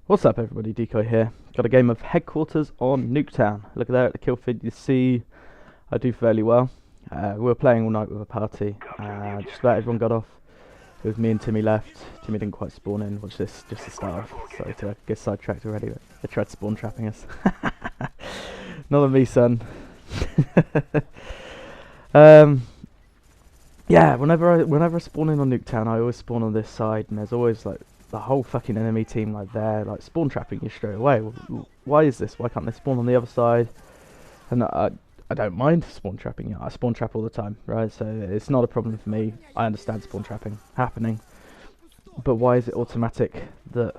What's up everybody, Decoy here. Got a game of Headquarters on Nuketown. Look at there at the kill feed, you see I do fairly well. We were playing all night with a party. Just about everyone got off. It was me and Timmy left. Timmy didn't quite spawn in. Watch this, just to start off. Sorry to get sidetracked already, but they tried spawn trapping us. Not on me, son. Yeah, whenever I spawn in on Nuketown, I always spawn on this side, and there's always like the whole fucking enemy team like there, like spawn trapping you straight away. Why is this? Why can't they spawn on the other side? And I don't mind spawn trapping. I spawn trap all the time, right? So it's not a problem for me. I understand spawn trapping happening, but why is it automatic that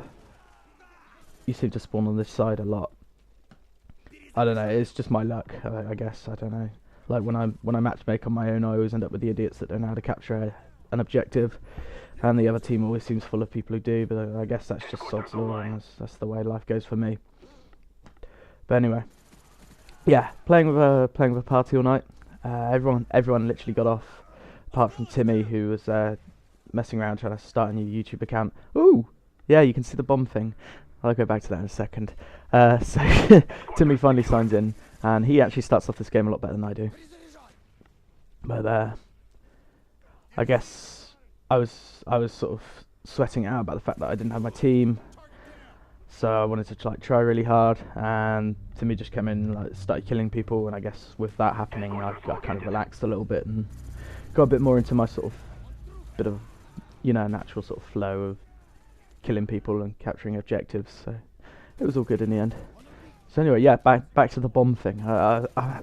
you seem to spawn on this side a lot? I don't know. It's just my luck, I guess. I don't know. Like when I matchmake on my own, I always end up with the idiots that don't know how to capture an objective, and the other team always seems full of people who do. But I guess that's just sod's law, and that's the way life goes for me. But anyway, yeah, playing with a party all night. Everyone literally got off, apart from Timmy, who was messing around trying to start a new YouTube account. Ooh, yeah, you can see the bomb thing. I'll go back to that in a second. So Timmy finally signs in, and he actually starts off this game a lot better than I do. But I guess I was sort of sweating out about the fact that I didn't have my team, so I wanted to try really hard. And Timmy just came in, and started killing people, and I guess with that happening, I kind of relaxed a little bit and got a bit more into my sort of bit of natural sort of flow of killing people and capturing objectives. So it was all good in the end. So anyway, yeah, back to the bomb thing. I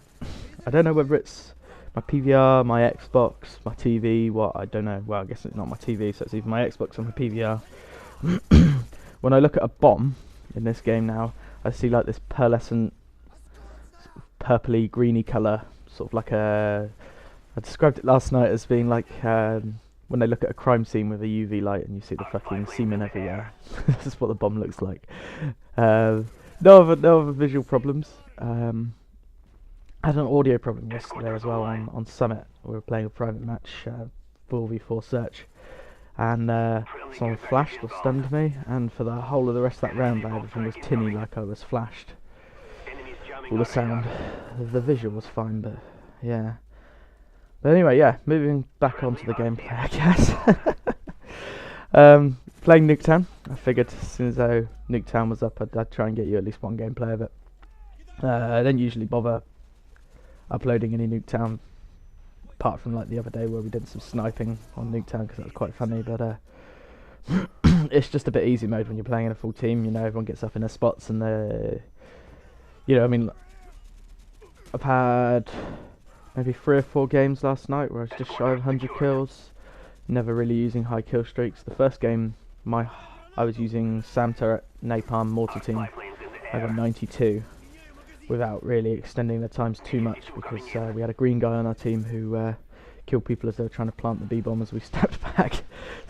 don't know whether it's my PVR, my Xbox, my TV, what, I don't know. Well, I guess it's not my TV, so it's either my Xbox or my PVR. When I look at a bomb in this game now, I see like this pearlescent, purpley, greeny colour, sort of like I described it last night as being like when they look at a crime scene with a UV light and you see the fucking semen everywhere. This is what the bomb looks like. No other visual problems. I had an audio problem yesterday as well on Summit. We were playing a private match, 4v4 search, and someone flashed or stunned me, and for the whole of the rest of that round everything was tinny, like I was flashed. All the sound, the visual was fine, but yeah. But anyway, yeah, moving back onto the gameplay, I guess. Playing Nuketown. I figured as soon as Nuketown was up, I'd try and get you at least one gameplay of it. I don't usually bother uploading any Nuketown, apart from like the other day where we did some sniping on Nuketown, because that was quite funny. But it's just a bit easy mode when you're playing in a full team. Everyone gets up in their spots, and I mean, I've had maybe 3 or 4 games last night where I was just shy of 100 kills, never really using high kill streaks. The first game, I was using Sam Turret, Napalm, Mortar Team. I got 92 without really extending the times too much, because we had a green guy on our team who killed people as they were trying to plant the B-bomb as we stepped back.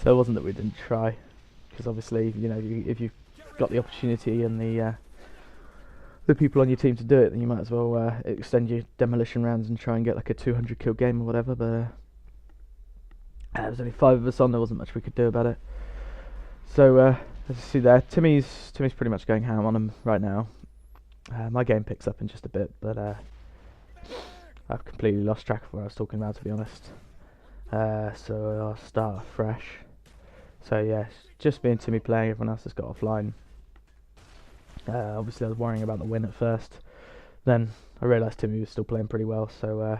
So it wasn't that we didn't try, because obviously, if you've got the opportunity and the people on your team to do it, then you might as well extend your demolition rounds and try and get like a 200 kill game or whatever. But there was only 5 of us on, there wasn't much we could do about it. So as you see there, Timmy's pretty much going ham on him right now. My game picks up in just a bit, but I've completely lost track of what I was talking about, to be honest. So I'll start fresh. So yeah, just me and Timmy playing, everyone else has got offline. Obviously I was worrying about the win at first, then I realised Timmy was still playing pretty well, so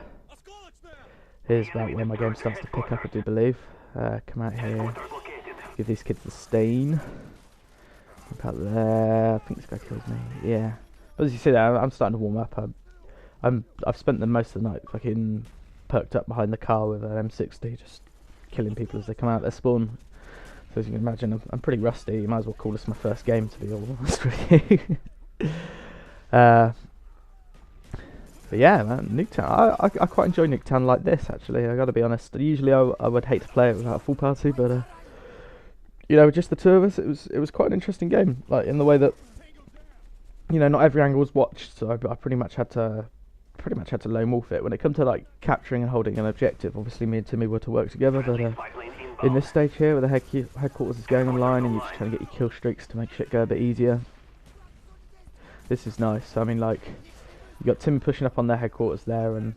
here's about where my game starts to pick up, I do believe. Come out here, give these kids the stain. Look out there, I think this guy kills me, yeah. But as you see there, I'm starting to warm up. I've spent the most of the night fucking perked up behind the car with an M60, just killing people as they come out their spawn. So as you can imagine, I'm pretty rusty. You might as well call this my first game, to be honest with you. But yeah, man, Nuketown. I quite enjoy Nuketown like this, actually. I gotta be honest. Usually I would hate to play it without a full party, but with just the two of us, it was quite an interesting game. Like in the way that not every angle was watched, so I pretty much had to lone wolf it when it come to like capturing and holding an objective. Obviously, me and Timmy were to work together, but in this stage here, where the headquarters is going online, and you're just trying to get your kill streaks to make shit go a bit easier. This is nice. I mean, like, you got Tim pushing up on their headquarters there, and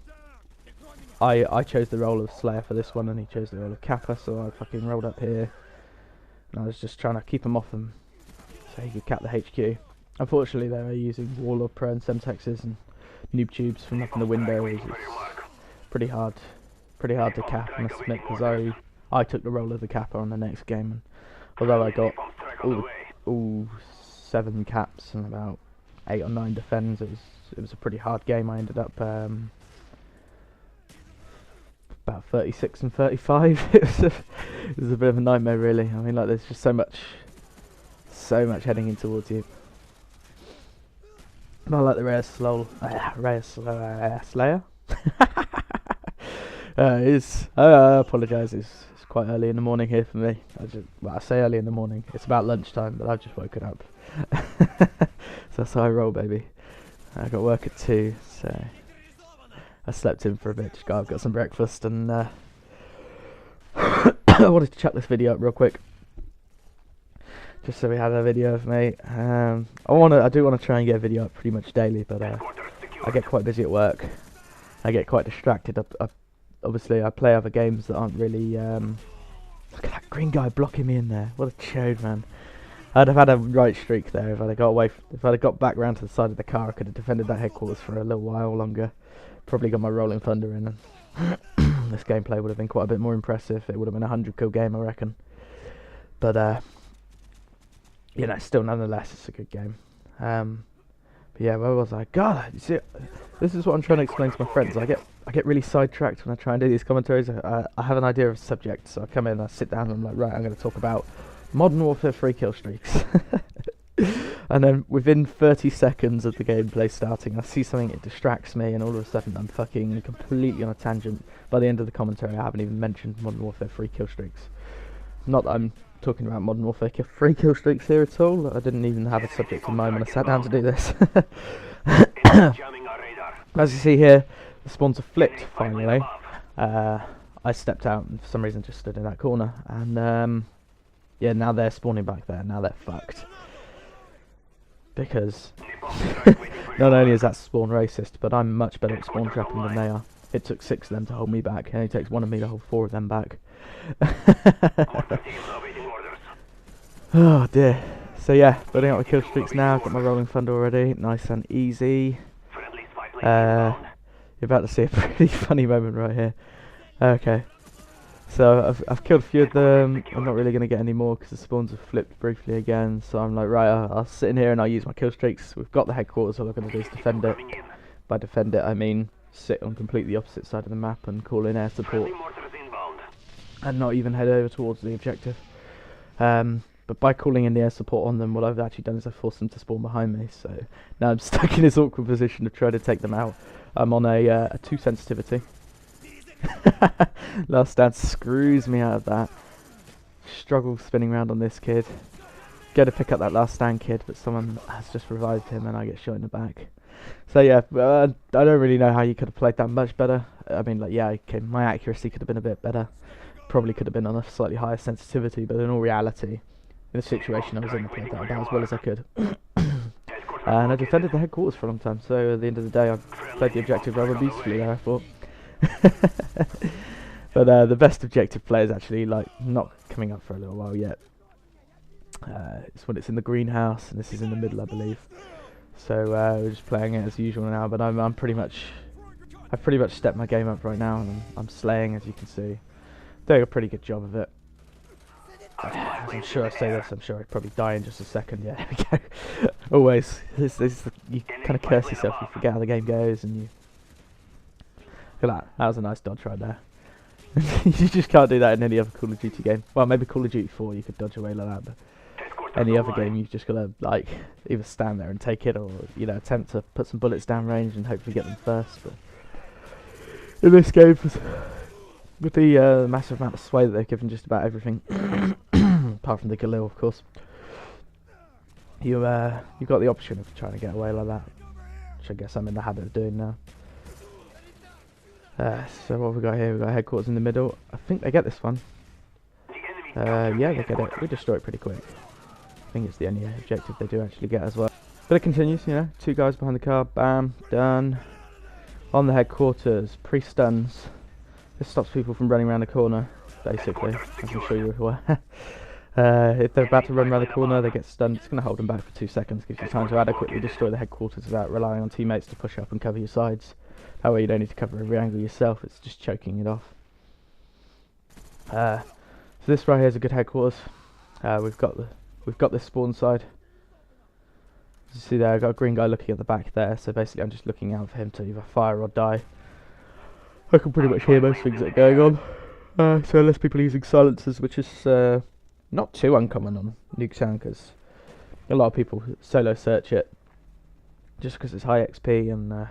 I chose the role of Slayer for this one, and he chose the role of Kappa, so I fucking rolled up here, and I was just trying to keep him off them, so he could cap the HQ. Unfortunately, they were using Warlord Pro and Semtexes and noob tubes from up in the window. It's pretty hard to cap, I must admit, because I took the role of the Kappa on the next game, and although I got all 7 caps and about 8 or 9 defends, it was a pretty hard game. I ended up about 36 and 35. it was a bit of a nightmare, really. I mean, like, there's just so much heading in towards you. Not like the rare Slayer. I apologise. It's quite early in the morning here for me. I say early in the morning. It's about lunchtime, but I've just woken up. So that's how I roll, baby. I got work at 2, so I slept in for a bit. Just got some breakfast, and I wanted to chuck this video up real quick, just so we had a video of me. I do want to try and get a video up pretty much daily, but I get quite busy at work. I get quite distracted. Obviously, I play other games that aren't really. Look at that green guy blocking me in there. What a chode, man. I'd have had a right streak there if I'd have got away. If I'd have got back round to the side of the car, I could have defended that headquarters for a little while longer. Probably got my Rolling Thunder in, and this gameplay would have been quite a bit more impressive. It would have been a 100 kill game, I reckon. But you know, still nonetheless, it's a good game. But yeah, where was I? God, you see, this is what I'm trying to explain to my friends. I get really sidetracked when I try and do these commentaries. I have an idea of a subject, so I come in, I sit down, and I'm like, right, I'm going to talk about Modern Warfare 3 kill streaks. And then within 30 seconds of the gameplay starting, I see something that distracts me, and all of a sudden I'm fucking completely on a tangent. By the end of the commentary, I haven't even mentioned Modern Warfare 3 kill streaks. Not that I'm talking about Modern Warfare 3 kill streaks here at all. I didn't even have a subject in mind when I sat down to do this. As you see here, the spawns are flipped finally. I stepped out and for some reason just stood in that corner, and yeah, now they're spawning back there. Now they're fucked. Because not only is that spawn racist, but I'm much better at spawn trapping than they are. It took 6 of them to hold me back, and it takes 1 of me to hold 4 of them back. Oh dear. So yeah, building up my kill streaks now. Got my Rolling Thunder already. Nice and easy. You're about to see a pretty funny moment right here. Okay. So I've killed a few of them. I'm not really going to get any more because the spawns have flipped briefly again. So I'm like, right, I'll sit in here and I'll use my kill streaks. We've got the headquarters. All I'm going to do is defend it. By defend it, I mean sit on completely opposite side of the map and call in air support. And not even head over towards the objective. But by calling in the air support on them, what I've actually done is I've forced them to spawn behind me. So now I'm stuck in this awkward position of trying to take them out. I'm on a 2 sensitivity. Last stand screws me out of that. Struggle spinning around on this kid. Go to pick up that last stand kid, but someone has just revived him and I get shot in the back. So yeah, I don't really know how you could have played that much better. I mean, like, yeah, okay, my accuracy could have been a bit better. Probably could have been on a slightly higher sensitivity, but in all reality, in the situation I was in, I played that about as well as I could. And I defended the headquarters for a long time, so at the end of the day I played the objective rather beautifully there, I thought. But the best objective play is actually like not coming up for a little while yet. It's when it's in the greenhouse, and this is in the middle, I believe. So we're just playing it as usual now, but I've pretty much stepped my game up right now, and I'm slaying, as you can see. Doing a pretty good job of it. I'm sure I say this, I'm sure I'd probably die in just a second. Yeah, there we go. Always. You kind of curse yourself, you forget how the game goes, and you... Look at that. That was a nice dodge right there. You just can't do that in any other Call of Duty game. Well, maybe Call of Duty 4 you could dodge away like that, but any other game you've just got to, like, either stand there and take it, or, you know, attempt to put some bullets down range and hopefully get them first. But in this game, with the massive amount of sway that they've given just about everything, apart from the Galil, of course, you've got the option of trying to get away like that, which I guess I'm in the habit of doing now. So what have we got here? We've got headquarters in the middle. I think they get this one. Yeah, they get it. We destroy it pretty quick. I think it's the only objective they do actually get as well. But it continues, you know. 2 guys behind the car. Bam. Done. On the headquarters. Pre-stuns. This stops people from running around the corner, basically. As I'm sure you're aware. If they're about to run around the corner, they get stunned. It's going to hold them back for 2 seconds. Gives you time to adequately destroy the headquarters without relying on teammates to push up and cover your sides. That way you don't need to cover every angle yourself. It's just choking it off. So this right here is a good headquarters. We've got this spawn side. As you see there, I've got a green guy looking at the back there. So basically, I'm just looking out for him to either fire or die. I can pretty much hear most things that are going on. So less people using silencers, which is not too uncommon on nuketown, because a lot of people solo search it just because it's high XP, and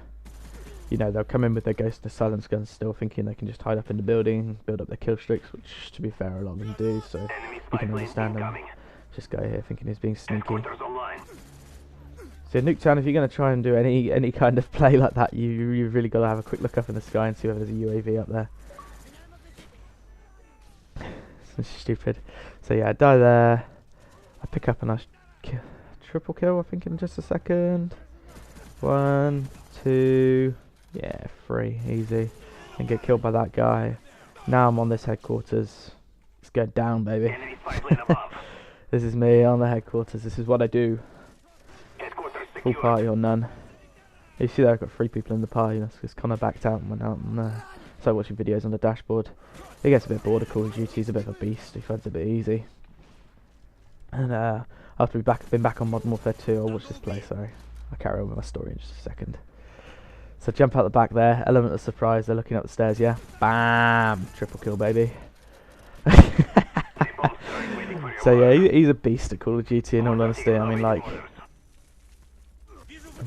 you know, they'll come in with their ghost and silence guns still, thinking they can just hide up in the building, build up their kill streaks, which to be fair a lot of them do, so you can understand them. This guy here thinking he's being sneaky. So nuketown, if you're going to try and do any kind of play like that, you've really got to have a quick look up in the sky and see whether there's a UAV up there. So stupid. So yeah, I die there. I pick up and I triple kill, I think, in just a second. 1, 2, yeah, 3, easy. And get killed by that guy. Now I'm on this headquarters. Let's go down, baby. This is me on the headquarters. This is what I do. Full party or none. You see there, I've got 3 people in the party. That's because Connor backed out and went out and started watching videos on the dashboard. He gets a bit bored of Call of Duty. He's a bit of a beast. He finds it a bit easy. And after we've been back on Modern Warfare 2, I'll watch this play. Sorry, I'll carry on with my story in just a second. So jump out the back there. Element of surprise. They're looking up the stairs. Yeah, bam, triple kill, baby. So yeah, he's a beast at Call of Duty. In all honesty, I mean, like,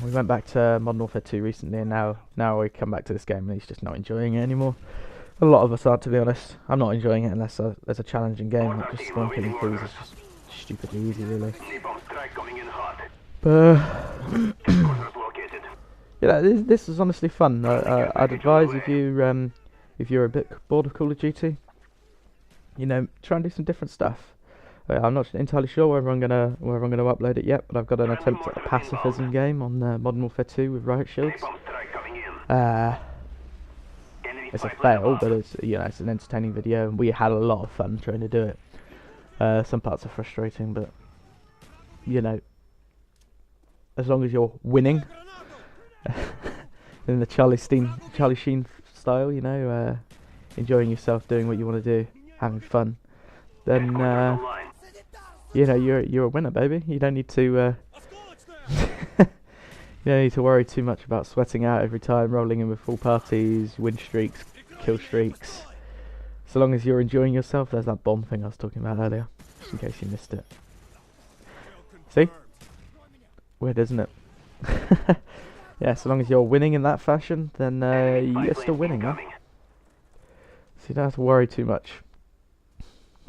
we went back to Modern Warfare 2 recently, and now we come back to this game and he's just not enjoying it anymore. A lot of us are, to be honest. I'm not enjoying it unless there's a challenging game. Like just spawn killing crews is just stupidly easy, really. But yeah, this is honestly fun. I'd advise if you're a bit bored of Call of Duty, you know, try and do some different stuff. I'm not entirely sure whether I'm gonna upload it yet, but I've got an attempt at a pacifism game on Modern Warfare 2 with riot shields. It's a fail, but it's, you know, it's an entertaining video, and we had a lot of fun trying to do it. Some parts are frustrating, but you know, as long as you're winning in the Charlie Sheen style, you know, enjoying yourself, doing what you want to do, having fun, then you know, you're a winner, baby. You don't need to you don't need to worry too much about sweating out every time, rolling in with full parties, win streaks, kill streaks. So long as you're enjoying yourself. There's that bomb thing I was talking about earlier, just in case you missed it. See? Weird, isn't it? Yeah, so long as you're winning in that fashion, then you're still winning, huh? So you don't have to worry too much.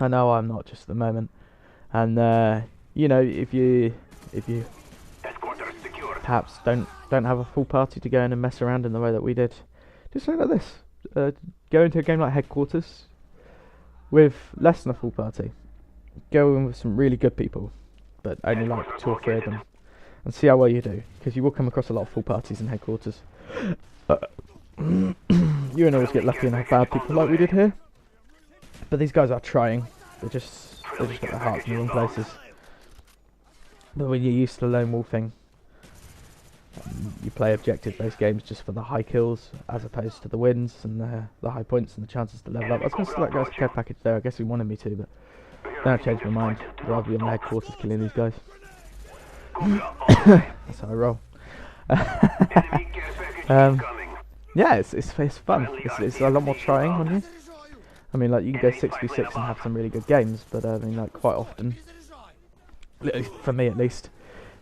I know I'm not just at the moment. And you know, if you perhaps don't have a full party to go in and mess around in the way that we did, do something like this. Go into a game like Headquarters with less than a full party. Go in with some really good people, but only like 2 or 3 of them, and see how well you do, because you will come across a lot of full parties in Headquarters. You won't always get lucky and have bad people like we did here, but these guys are trying. They just got their hearts in the wrong places. But when you're used to the lone wolfing, you play objective-based games just for the high kills, as opposed to the wins and the high points and the chances to level up. I was going to select guys care package there. I guess he wanted me to, but then I changed my mind. I'd rather be on the Headquarters killing these guys. That's how I roll. Yeah, it's fun. It's a lot more trying on you. I mean, like, you can go 6v6 and have some really good games, but I mean, like, quite often, for me at least,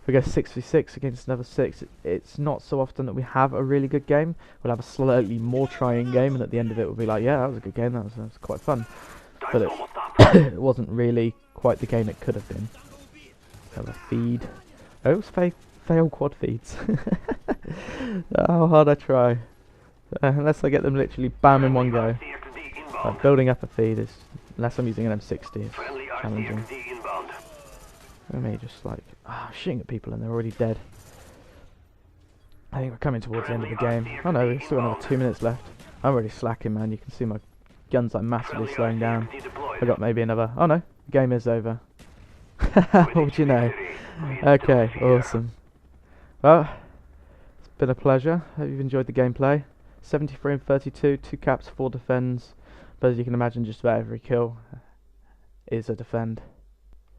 if we go 6v6 against another 6, it's not so often that we have a really good game. We'll have a slightly more trying game, and at the end of it we'll be like, yeah, that was a good game, that was quite fun. But it wasn't really quite the game it could have been. Have a feed. I always fail quad feeds. How hard I try. Unless I get them literally bam in one go. Like building up a feed is, unless I'm using an M60, it's Friendly challenging. RCXD inbound. And me just like shooting at people and they're already dead. I think we're coming towards the end of the game. Oh no, we've still got another 2 minutes left. I'm already slacking, man. You can see my gun's like massively slowing down. I got maybe another. Oh no, the game is over. What would you know? Okay, awesome. Well, it's been a pleasure. Hope you've enjoyed the gameplay. 73 and 32, 2 caps, 4 defends. But as you can imagine, just about every kill is a defend.